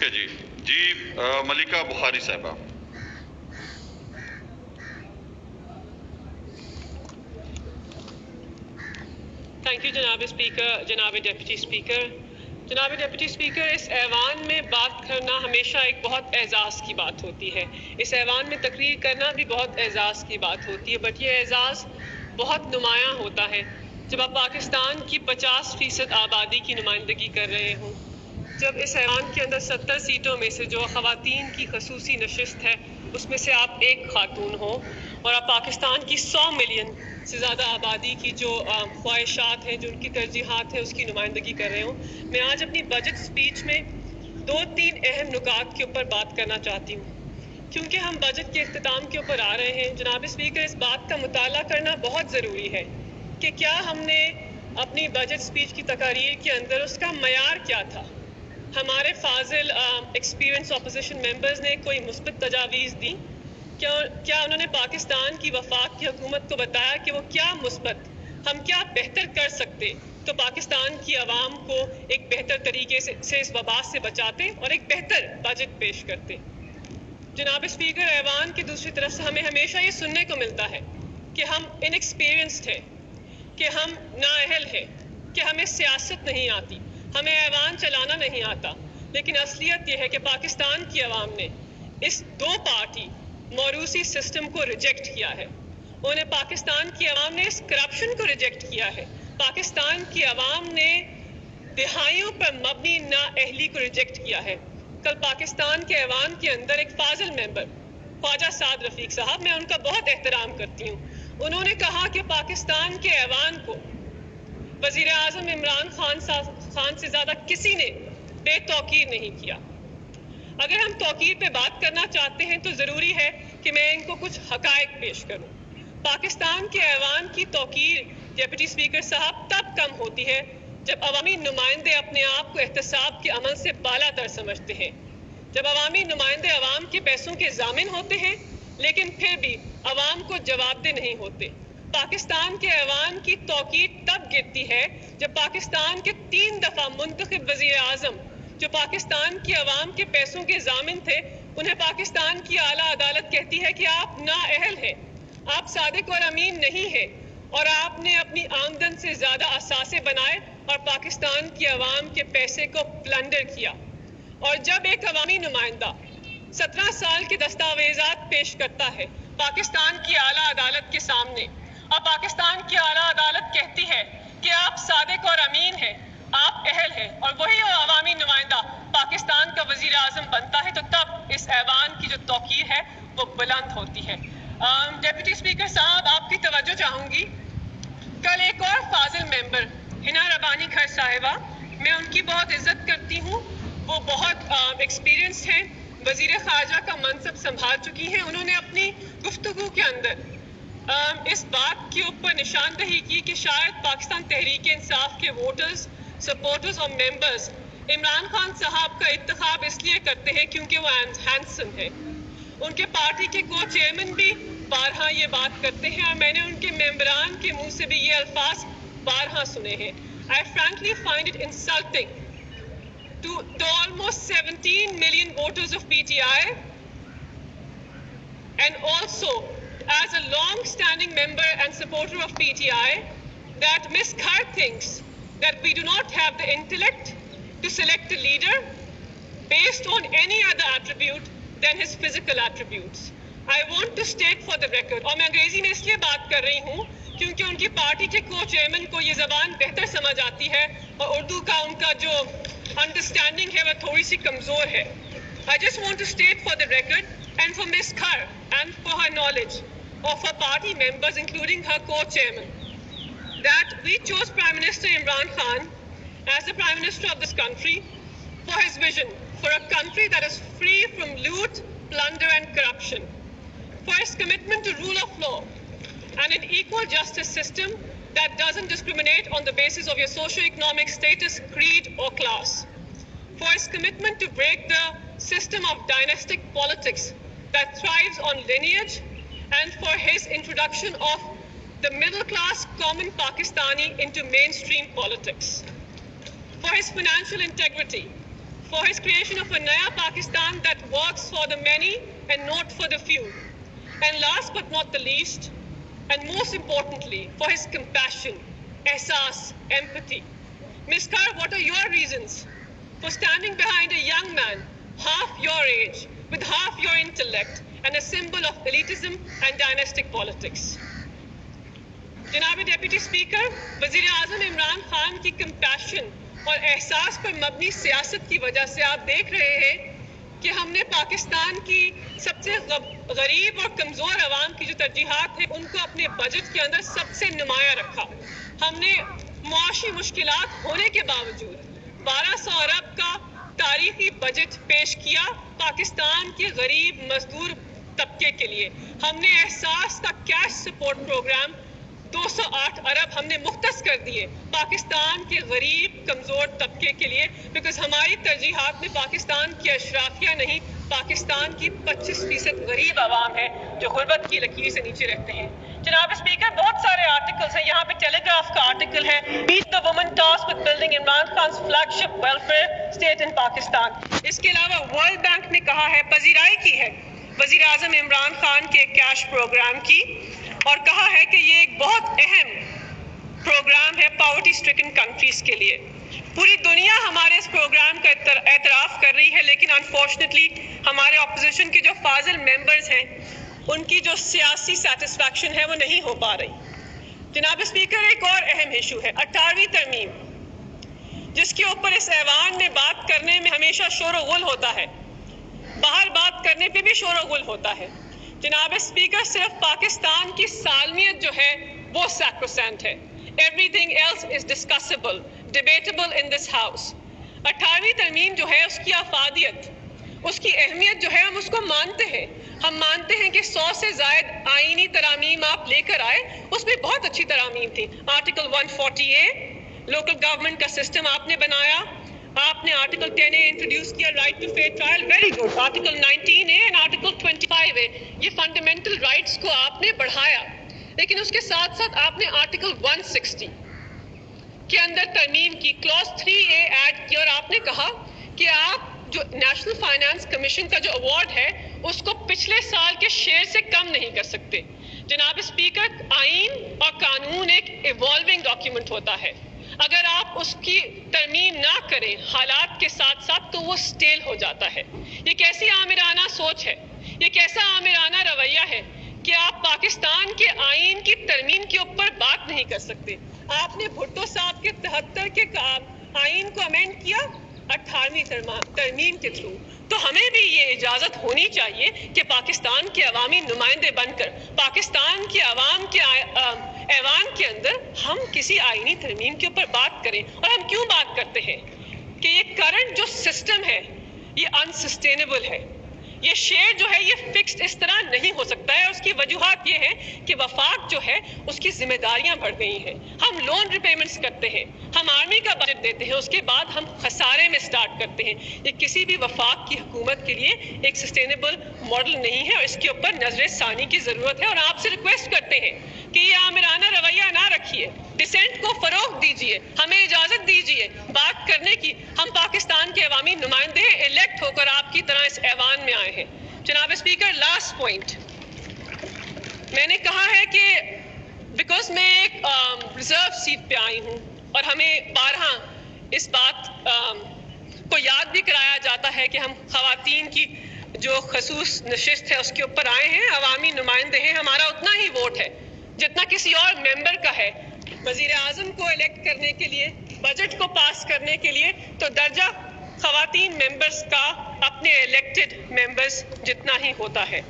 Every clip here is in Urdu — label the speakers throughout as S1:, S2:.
S1: ہے جی ملکہ بخاری صاحبہ.
S2: تھینک یو جناب اسپیکر. جناب ڈپٹی اسپیکر، جناب ڈپٹی اسپیکر، اس ایوان میں بات کرنا ہمیشہ ایک بہت اعزاز کی بات ہوتی ہے. اس ایوان میں تقریر کرنا بھی بہت اعزاز کی بات ہوتی ہے، بٹ یہ اعزاز بہت نمایاں ہوتا ہے جب آپ پاکستان کی 50% آبادی کی نمائندگی کر رہے ہوں، جب اس ایوان کے اندر 70 سیٹوں میں سے جو خواتین کی خصوصی نشست ہے اس میں سے آپ ایک خاتون ہو، اور آپ پاکستان کی 100 ملین سے زیادہ آبادی کی جو خواہشات ہیں، جو ان کی ترجیحات ہیں، اس کی نمائندگی کر رہے ہوں. میں آج اپنی بجٹ سپیچ میں 2-3 اہم نکات کے اوپر بات کرنا چاہتی ہوں. کیونکہ ہم بجٹ کے اختتام کے اوپر آ رہے ہیں، جناب اسپیکر، اس بات کا مطالعہ کرنا بہت ضروری ہے کہ کیا ہم نے اپنی بجٹ سپیچ کی تقاریر کے اندر اس کا معیار کیا تھا. ہمارے فاضل ایکسپیرینس اپوزیشن ممبرز نے کوئی مثبت تجاویز دی؟ کیا انہوں نے پاکستان کی وفاق کی حکومت کو بتایا کہ وہ کیا مثبت، ہم کیا بہتر کر سکتے تو پاکستان کی عوام کو ایک بہتر طریقے سے اس وبا سے بچاتے اور ایک بہتر بجٹ پیش کرتے. جناب اسپیکر، ایوان کی دوسری طرف سے ہمیں ہمیشہ یہ سننے کو ملتا ہے کہ ہم انیکسپیرینسڈ ہیں، کہ ہم نااہل ہیں، کہ ہمیں سیاست نہیں آتی، ہمیں ایوان چلانا نہیں آتا. لیکن اصلیت یہ ہے کہ پاکستان کی عوام نے اس 2 پارٹی موروثی سسٹم کو ریجیکٹ کیا ہے. انہیں پاکستان کی عوام نے اس کرپشن کو ریجیکٹ کیا ہے. پاکستان کی عوام نے دہائیوں پر مبنی نااہلی کو ریجیکٹ کیا ہے. کل پاکستان کے ایوان کے اندر ایک فاضل ممبر خواجہ سعد رفیق صاحب، میں ان کا بہت احترام کرتی ہوں، انہوں نے کہا کہ پاکستان کے ایوان کو وزیر اعظم عمران خان سے زیادہ کسی نے بے توقیر نہیں کیا. اگر ہم توقیر پہ بات کرنا چاہتے ہیں تو ضروری ہے کہ میں ان کو کچھ حقائق پیش کروں. پاکستان کے ایوان کی توقیر ڈپٹی اسپیکر صاحب تب کم ہوتی ہے جب عوامی نمائندے اپنے آپ کو احتساب کے عمل سے بالا تر سمجھتے ہیں، جب عوامی نمائندے عوام کے پیسوں کے ضامن ہوتے ہیں لیکن پھر بھی عوام کو جواب دہ نہیں ہوتے. پاکستان کے ایوان کی توقیر تب گرتی ہے جب پاکستان کے 3 دفعہ منتخب وزیر اعظم جو پاکستان کی عوام کے پیسوں کے ضامن تھے، انہیں پاکستان کی اعلیٰ عدالت کہتی ہے کہ آپ نااہل ہیں، آپ صادق اور امین نہیں ہیں، اور آپ نے اپنی آمدن سے زیادہ اثاثے بنائے اور پاکستان کی عوام کے پیسے کو پلنڈر کیا. اور جب ایک عوامی نمائندہ 17 سال کے دستاویزات پیش کرتا ہے پاکستان کی اعلیٰ عدالت کے سامنے، اور پاکستان کی اعلیٰ عدالت کہتی ہے کہ آپ صادق اور امین ہیں، آپ اہل ہیں، اور وہی عوامی نمائندہ پاکستان کا وزیر اعظم بنتا ہے، تو تب اس ایوان کی جو توقیر ہے وہ بلند ہوتی ہے. ڈیپٹی اسپیکر صاحب، آپ کی توجہ چاہوں گی، کل ایک اور فاضل ممبر ہنا ربانی کھر صاحبہ، میں ان کی بہت عزت کرتی ہوں، وہ بہت ایکسپیرینس ہیں، وزیر خارجہ کا منصب سنبھال چکی ہیں. انہوں نے اپنی گفتگو کے اندر اس بات کے اوپر نشاندہی کی کہ شاید پاکستان تحریک انصاف کے ووٹرز، سپورٹرز اور ممبرز عمران خان صاحب کا انتخاب اس لیے کرتے ہیں کیونکہ وہ ہینڈسم ہے. ان کے پارٹی کے کو چیئرمین بھی بارہا یہ بات کرتے ہیں، اور میں نے ان کے ممبران کے منہ سے بھی یہ الفاظ بارہا سنے ہیں. I frankly find it insulting to almost 17 million voters of PTI, and also as a long-standing member and supporter of PTI, that Ms. Khar thinks that we do not have the intellect to select a leader based on any other attribute than his physical attributes. I want to state for the record, اور میں انگریزی میں اس لیے بات کر رہی ہوں کیونکہ ان کی پارٹی کے کو چیئرمین کو یہ زبان بہتر سمجھ آتی ہے اور اردو کا ان کا جو انڈرسٹینڈنگ ہے وہ تھوڑی سی کمزور ہے. I just want to state for the record and for Ms. Khar and for her knowledge of her party members, including her co-chairman, that we chose Prime Minister Imran Khan as the Prime Minister of this country for his vision for a country that is free from loot, plunder and corruption, for his commitment to rule of law and an equal justice system that doesn't discriminate on the basis of your socio-economic status, creed or class, for his commitment to break the system of dynastic politics that thrives on lineage, and for his introduction of the middle-class common Pakistani into mainstream politics, for his financial integrity, for his creation of a Naya Pakistan that works for the many and not for the few. And last but not the least, and most importantly, for his compassion, ehsaas, empathy. Ms. Kar, what are your reasons for standing behind a young man half your age, with half your intellect, and a symbol of elitism and dynastic politics? جناب ڈیپٹی اسپیکر، وزیر اعظم عمران خان کی کمپیشن اور احساس پر مبنی سیاست کی وجہ سے آپ دیکھ رہے ہیں کہ ہم نے پاکستان کی سب سے غریب اور کمزور عوام کی جو ترجیحات ہیں ان کو اپنے بجٹ کے اندر سب سے نمایاں رکھا. ہم نے معاشی مشکلات ہونے کے باوجود 1200 ارب کا تاریخی بجٹ پیش کیا پاکستان کے غریب مزدور طبقے کے لیے. ہم نے احساس کا کیش سپورٹ پروگرام 208 ارب ہم نے مختص کر دیے پاکستان کے غریب کمزور طبقے کے لیے، بیکاز ہماری ترجیحات میں پاکستان کی اشرافیہ نہیں، پاکستان کی 25% غریب عوام ہے جو غربت کی لکیر سے نیچے رہتے ہیں. جناب اسپیکر، بہت سارے آرٹیکلز ہیں، یہاں پہ ٹیلی گراف کا آرٹیکل ہے meet the woman task with building Imran Khan's flagship welfare state in Pakistan. اس کے علاوہ ورلڈ بینک نے کہا ہے، پذیرائی کی ہے وزیر اعظم عمران خان کے کیش پروگرام کی، اور کہا ہے کہ یہ ایک بہت اہم پروگرام ہے پاورٹی اسٹرکن کنٹریز کے لیے. پوری دنیا ہمارے اس پروگرام کا اعتراف کر رہی ہے، لیکن انفارچونیٹلی ہمارے اپوزیشن کے جو فاضل ممبرز ہیں ان کی جو سیاسی سیٹسفیکشن ہے وہ نہیں ہو پا رہی. جناب اسپیکر، ایک اور اہم ایشو ہے 18ویں ترمیم، جس کے اوپر اس ایوان میں بات کرنے میں ہمیشہ شور و غل ہوتا ہے، باہر بات کرنے پہ بھی شور و غل ہوتا ہے. جناب اسپیکر، صرف پاکستان کی سالمیت جو ہے وہ سیکروسینٹ ہے. Everything else is discussable, debatable in this house. 18ویں ترمیم جو ہے اس کی افادیت، اس کی اہمیت جو ہے ہم اس کو مانتے ہیں. ہم مانتے ہیں کہ 100 سے زائد آئینی ترامیم آپ لے کر آئے، اس میں بہت اچھی ترامیم تھی. آرٹیکل 140A لوکل گورنمنٹ کا سسٹم آپ نے بنایا، آپ نے آرٹیکل 10A انٹروڈیوس کیا، right to fair trial, very good. Article 19A and article 25A، یہ فنڈامنٹل رائٹس کو آپ نے بڑھایا. لیکن اس کے ساتھ ساتھ آپ نے آرٹیکل 160 کے اندر ترمیم کی، کلاس 3A ایڈ کی، اور آپ نے کہا کہ آپ جو نیشنل فائنانس کمیشن کا جو ایوارڈ ہے اس کو پچھلے سال کے شیئر سے کم نہیں کر سکتے. جناب اسپیکر، آئین اور قانون ایک ایوالونگ ڈاکیومنٹ ہوتا ہے، اگر آپ اس کی ترمیم نہ کریں حالات کے ساتھ ساتھ تو وہ سٹیل ہو جاتا ہے. یہ کیسی آمرانہ سوچ ہے، یہ کیسا آمرانہ رویہ ہے کہ آپ پاکستان کے آئین کی ترمیم کے اوپر بات نہیں کر سکتے. آپ نے بھٹو صاحب کے 73 کے آئین کو امینڈ کیا 18ویں ترمیم کے تھرو. تو ہمیں بھی یہ اجازت ہونی چاہیے کہ پاکستان کے عوامی نمائندے بن کر پاکستان کے عوام کے ایوان کے اندر ہم کسی آئینی ترمیم کے اوپر بات کریں. اور ہم کیوں بات کرتے ہیں کہ یہ کرنٹ جو سسٹم ہے یہ انسسٹینیبل ہے. یہ شیئر جو ہے یہ فکسڈ اس طرح نہیں ہو سکتا ہے. اس کی وجوہات یہ ہے کہ وفاق جو ہے اس کی ذمہ داریاں بڑھ گئی ہیں. ہم لون ریپیمنٹس کرتے ہیں، ہم آرمی کا بجٹ دیتے ہیں، اس کے بعد ہم خسارے میں سٹارٹ کرتے ہیں. یہ کسی بھی وفاق کی حکومت کے لیے ایک سسٹینیبل ماڈل نہیں ہے، اور اس کے اوپر نظر ثانی کی ضرورت ہے. اور آپ سے ریکویسٹ کرتے ہیں کہ یہ آمرانہ رویہ نہ رکھیے، ڈسینٹ کو فروغ دیجیے، ہمیں اجازت دیجیے بات کرنے کی. ہم پاکستان کے عوامی نمائندے الیکٹ ہو کر آپ کی طرح اس ایوان میں آئے ہیں. جناب اسپیکر، لاسٹ پوائنٹ میں نے کہا ہے کہ بیکاز میں ایک ریزرو سیٹ پہ آئی ہوں اور ہمیں بارہا اس بات کو یاد بھی کرایا جاتا ہے کہ ہم خواتین کی جو خصوص نشست ہے اس کے اوپر آئے ہیں، عوامی نمائندے ہیں، ہمارا اتنا ہی ووٹ ہے جتنا کسی اور ممبر کا ہے. وزیر اعظم کو الیکٹ کرنے کے لیے، بجٹ کو پاس کرنے کے لیے تو درجہ خواتین ممبرز کا اپنے الیکٹڈ ممبرز جتنا ہی ہوتا ہے.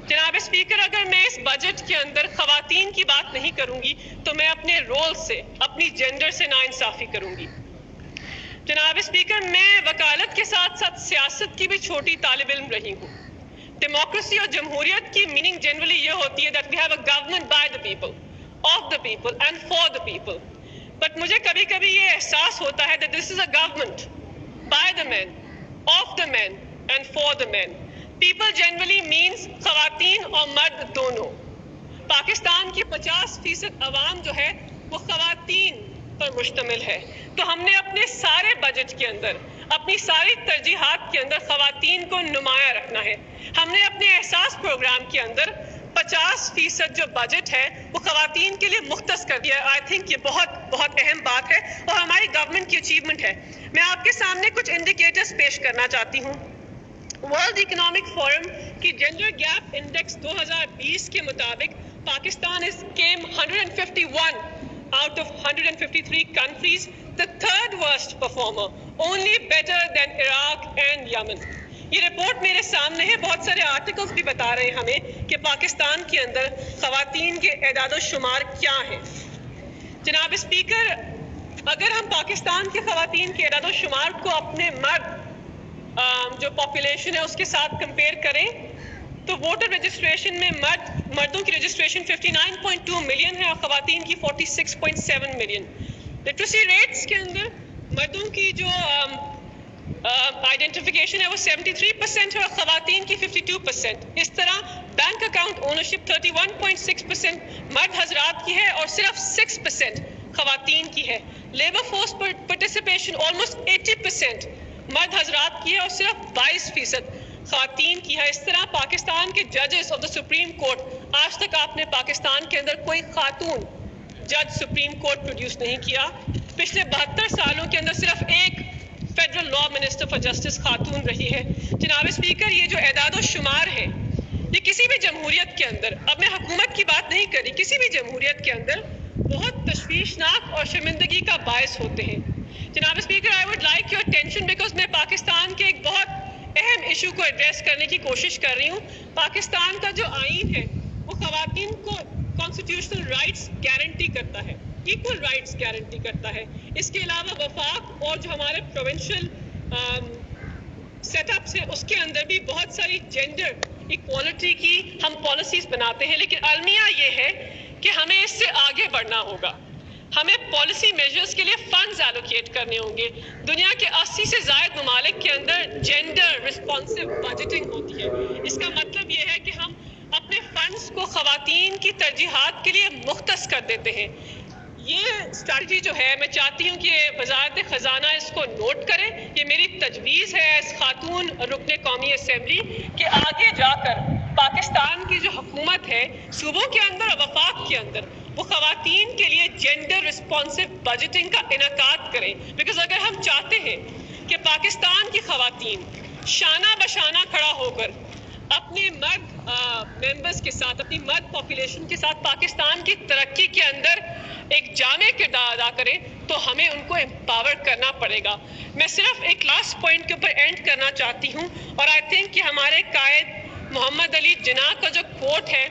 S2: جناب اسپیکر، اگر میں اس بجٹ کے اندر خواتین کی بات نہیں کروں گی تو میں اپنے رول سے، اپنی جینڈر سے ناانصافی کروں گی. جناب اسپیکر، میں وکالت کے ساتھ ساتھ سیاست کی بھی چھوٹی طالب علم رہی ہوں. ڈیموکریسی اور جمہوریت کی میننگ جنرلی یہ ہوتی ہے that we have a government by the people, of the people and for the people. But مجھے کبھی کبھی یہ احساس ہوتا ہے that this is a government by the man, of the man and for the man. People generally means خواتین اور مرد دونوں. پاکستان کی 50% عوام جو ہے وہ خواتین پر مشتمل ہے. تو ہم نے اپنے سارے بجٹ کے اندر اپنی ساری ترجیحات کے اندر خواتین کو نمایاں رکھنا ہے. ہم نے اپنے احساس پروگرام کے اندر 50% جو بجٹ ہے وہ خواتین کے لیے مختص کر دیا ہے. آئی تھنک یہ بہت اہم بات ہے اور ہماری گورنمنٹ کی اچیومنٹ ہے. میں آپ کے سامنے کچھ انڈیکیٹرز پیش کرنا چاہتی ہوں. ورلڈ اکنامک فورم کی جینڈر گیپ انڈیکس 2020 کے مطابق Pakistan came 151 out of 153 countries, the third worst performer, only better than Iraq and Yemen. یہ رپورٹ میرے سامنے ہے. بہت سارے آرٹیکلز بھی بتا رہے ہیں ہمیں کہ پاکستان کے اندر خواتین کے اعداد و شمار کیا ہیں. جناب اسپیکر، اگر ہم پاکستان کے خواتین کے اعداد و شمار کو اپنے مرد جو پاپولیشن ہے اس کے ساتھ کمپیئر کریں تو ووٹر رجسٹریشن میں مردوں کی رجسٹریشن 59.2 ملین ہے اور خواتین کی 46.7 ملین. لٹریسی ریٹس کے اندر مردوں کی جو آئیڈینٹیفیکیشن ہے وہ 73% ہے اور خواتین کی 52%. اس طرح بینک اکاؤنٹ اونرشپ 31.6% مرد حضرات کی ہے اور صرف 6% خواتین کی ہے. لیبر فورس پارٹیسپیشن آلموسٹ 80% مرد حضرات کی ہے اور صرف 22% خواتین کی ہے. اس طرح پاکستان کے ججز آف دا سپریم کورٹ، آج تک آپ نے پاکستان کے اندر کوئی خاتون جج سپریم کورٹ پروڈیوس نہیں کیا. پچھلے 72 سالوں کے اندر صرف ایک federal law minister for justice خاتون رہی ہے. جناب اسپیکر، یہ جو اعداد و شمار ہے یہ کسی بھی جمہوریت کے اندر، اب میں حکومت کی بات نہیں کر رہی، کسی بھی جمہوریت کے اندر بہت تشویشناک اور شرمندگی کا باعث ہوتے ہیں. جناب speaker, I would like your attention because میں پاکستان کے ایک بہت اہم ایشو کو ایڈریس کرنے کی کوشش کر رہی ہوں. پاکستان کا جو آئین ہے وہ خواتین کو کانسٹیٹیوشنل رائٹس گارنٹی کرتا ہے، ایکول رائٹس گارنٹی کرتا ہے. اس کے علاوہ وفاق اور جو ہمارے پروونشل سیٹ اپس ہیں اس کے اندر بھی بہت ساری جینڈر ایکوالٹی کی ہم پالیسیز بناتے ہیں. لیکن المیہ یہ ہے کہ ہمیں اس سے آگے بڑھنا ہوگا. ہمیں پالیسی میجرز کے لیے فنڈز ایلوکیٹ کرنے ہوں گے. دنیا کے 80 سے زائد ممالک کے اندر جینڈر رسپانسو بجٹنگ ہوتی ہے. اس کا مطلب یہ ہے کہ ہم اپنے فنڈز کو خواتین کی ترجیحات کے لیے مختص کر دیتے ہیں. یہ اسٹریٹجی جو ہے میں چاہتی ہوں کہ وزارت خزانہ اس کو نوٹ کرے. یہ میری تجویز ہے اس خاتون رکن قومی اسمبلی کہ آگے جا کر پاکستان کی جو حکومت ہے صوبوں کے اندر اور وفاق کے اندر وہ خواتین کے لیے جینڈر رسپانسو بجٹنگ کا انعقاد کریں. بیکاز اگر ہم چاہتے ہیں کہ پاکستان کی خواتین شانہ بشانہ کھڑا ہو کر اپنے مرد ممبرز کے ساتھ، اپنی مرد پاپولیشن کے ساتھ پاکستان کی ترقی کے اندر ایک جامع کردار ادا کریں تو ہمیں ان کو امپاور کرنا پڑے گا. میں صرف ایک لاسٹ پوائنٹ کے اوپر اینڈ کرنا چاہتی ہوں اور آئی تھنک کہ ہمارے قائد محمد علی جناح کا جو کوٹ ہے